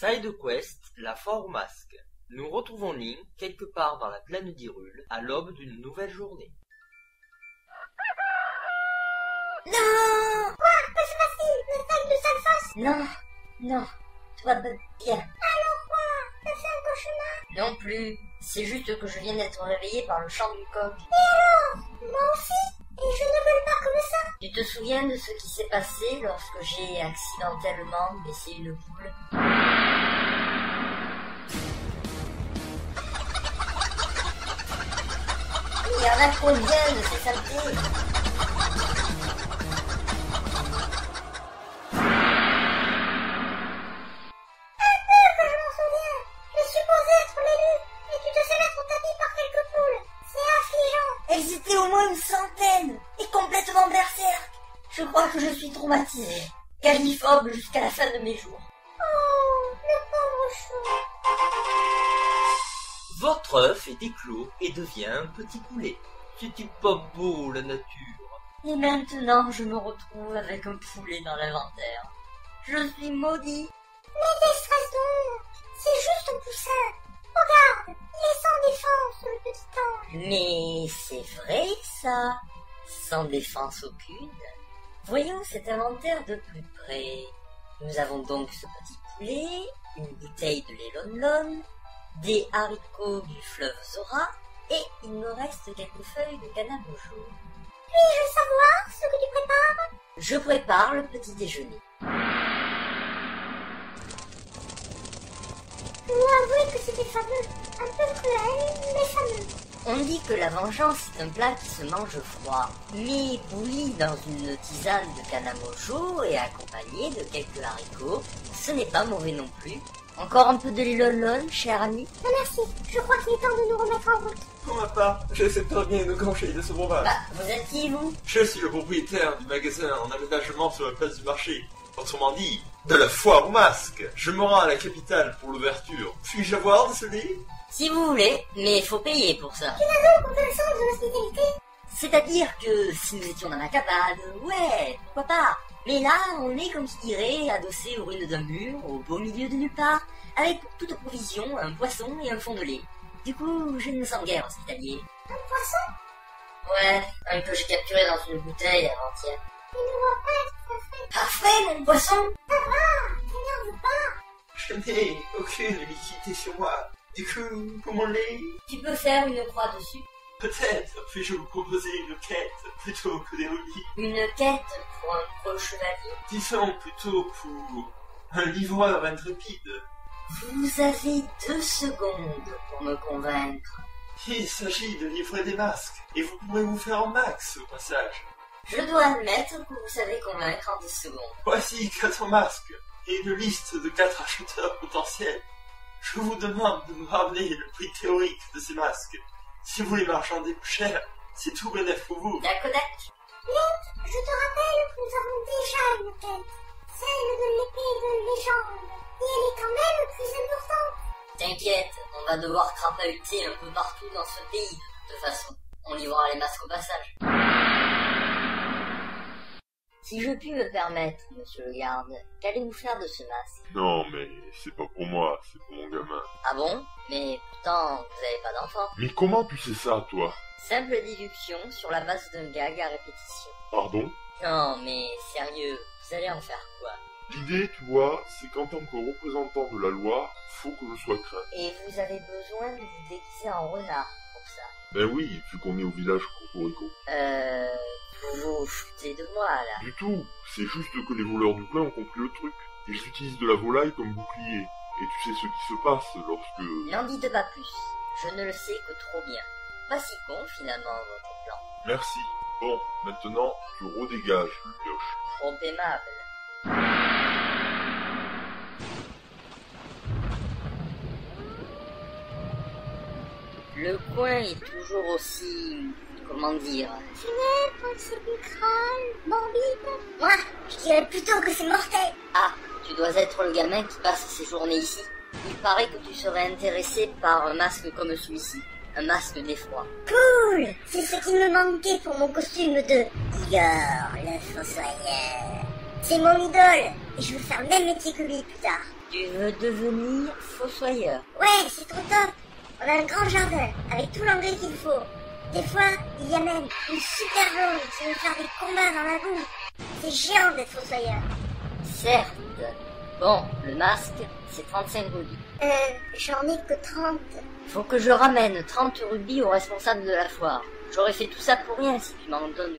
SideQuest, la foire aux masques. Nous retrouvons Link quelque part dans la plaine d'Hyrule à l'aube d'une nouvelle journée. Non! Quoi? Pas ce facile, le sac de Salfos? Non, non, tout va bien. Alors quoi? T'as fait un cauchemar? Non plus, c'est juste que je viens d'être réveillé par le chant du coq. Et alors? Moi aussi? Et je ne gueule pas comme ça? Tu te souviens de ce qui s'est passé lorsque j'ai accidentellement baissé une poule? Il y en a combien de ces saletés? Elles étaient au moins une centaine, et complètement berserk. Je crois que je suis traumatisé, califophobe jusqu'à la fin de mes jours. Oh, le pauvre chou. Votre œuf est éclos et devient un petit poulet. C'est-tu pas beau, la nature? Et maintenant, je me retrouve avec un poulet dans l'inventaire. Je suis maudit. Mais déstresse donc, c'est juste un poussin. Regarde, il est sans défense, le petit ange. Mais c'est vrai, ça. Sans défense aucune. Voyons cet inventaire de plus près. Nous avons donc ce petit poulet, une bouteille de lait Lon-Lon, des haricots du fleuve Zora, et il me reste quelques feuilles de Kanamojo. Puis-je savoir ce que tu prépares? Je prépare le petit déjeuner. Je dois avouer que c'était fameux, un peu cruel, mais fameux. On dit que la vengeance est un plat qui se mange froid, mais bouilli dans une tisane de Kanamojo et accompagné de quelques haricots, ce n'est pas mauvais non plus. Encore un peu de lait Lon-Lon, cher ami? Non merci, je crois qu'il est temps de nous remettre en route. Pour ma part, j'essaie très bien une conseil de ce breuvage. Bah, vous êtes qui, vous? Je suis le propriétaire du magasin en aménagement sur la place du marché. Autrement dit, de la foire aux masques. Je me rends à la capitale pour l'ouverture. Puis-je avoir de ce lait? Si vous voulez, mais il faut payer pour ça. Tu n'as donc aucun sens de l'hospitalité? C'est-à-dire que si nous étions dans la cabane, ouais, pourquoi pas. Mais là, on est comme qui dirait, adossé aux ruines d'un mur, au beau milieu de nulle part, avec pour toute provision un poisson et un fond de lait. Du coup, je ne me sens guère hospitalier. Un poisson? Ouais, un que j'ai capturé dans une bouteille avant-hier. Il ne doit pas être frais. Pas frais, mon poisson! Ça va, t'énerve pas. Je n'ai aucune liquidité sur moi. Du coup, pour mon lait, Tu peux faire une croix dessus. peut-être puis-je vous proposer une quête plutôt que des rubis. Une quête pour un pro chevalier. Disons plutôt pour un livreur intrépide. Vous avez 2 secondes pour me convaincre. Il s'agit de livrer des masques, et vous pourrez vous faire en max au passage. Je dois admettre que vous savez convaincre en 10 secondes. Voici 4 masques, et une liste de 4 acheteurs potentiels. Je vous demande de me ramener le prix théorique de ces masques. Si vous les marchandez plus cher, c'est tout bénéf pour vous. La Kodak? Link, je te rappelle que nous avons déjà une quête. Celle de l'épée de légende. Et elle est quand même plus importante. T'inquiète, on va devoir crapahuter un peu partout dans ce pays. De toute façon, on livrera les masques au passage. Si je puis me permettre, monsieur le garde, qu'allez-vous faire de ce masque? Non, mais c'est pas pour moi, c'est pour mon gamin. Ah bon? Mais pourtant, vous n'avez pas d'enfant. Mais comment tu sais ça, toi? Simple déduction sur la base d'un gag à répétition. Pardon? Non, mais sérieux, vous allez en faire quoi? L'idée, tu vois, c'est qu'en tant que représentant de la loi, faut que je sois craint. Et vous avez besoin de vous déguiser en renard pour ça. Ben oui, vu qu'on est au village Cocorico. Vous vous foutez de moi, là. Du tout, c'est juste que les voleurs du plein ont compris le truc. Ils utilisent de la volaille comme bouclier. Et tu sais ce qui se passe lorsque... N'en dites pas plus, je ne le sais que trop bien. Pas si con, finalement, votre plan. Merci. Bon, maintenant, tu redégages, le pioche. Trop aimable. Le coin est toujours aussi... comment dire... Funèbre, sépulcral, morbide. Moi, je dirais plutôt que c'est mortel. Ah, tu dois être le gamin qui passe ses journées ici. Il paraît que tu serais intéressé par un masque comme celui-ci. Un masque d'effroi. Cool. C'est ce qui me manquait pour mon costume de Igor, le fossoyeur. C'est mon idole, et je veux faire le même métier que lui plus tard. Tu veux devenir fossoyeur? Ouais, c'est trop top. On a un grand jardin, avec tout l'engrais qu'il faut. Des fois, il y a même une super blonde qui veut faire des combats dans la boue. C'est géant d'être fossoyeur. Certes. Bon, le masque, c'est 35 rubis. J'en ai que 30. Faut que je ramène 30 rubis au responsable de la foire. J'aurais fait tout ça pour rien si tu m'en donnes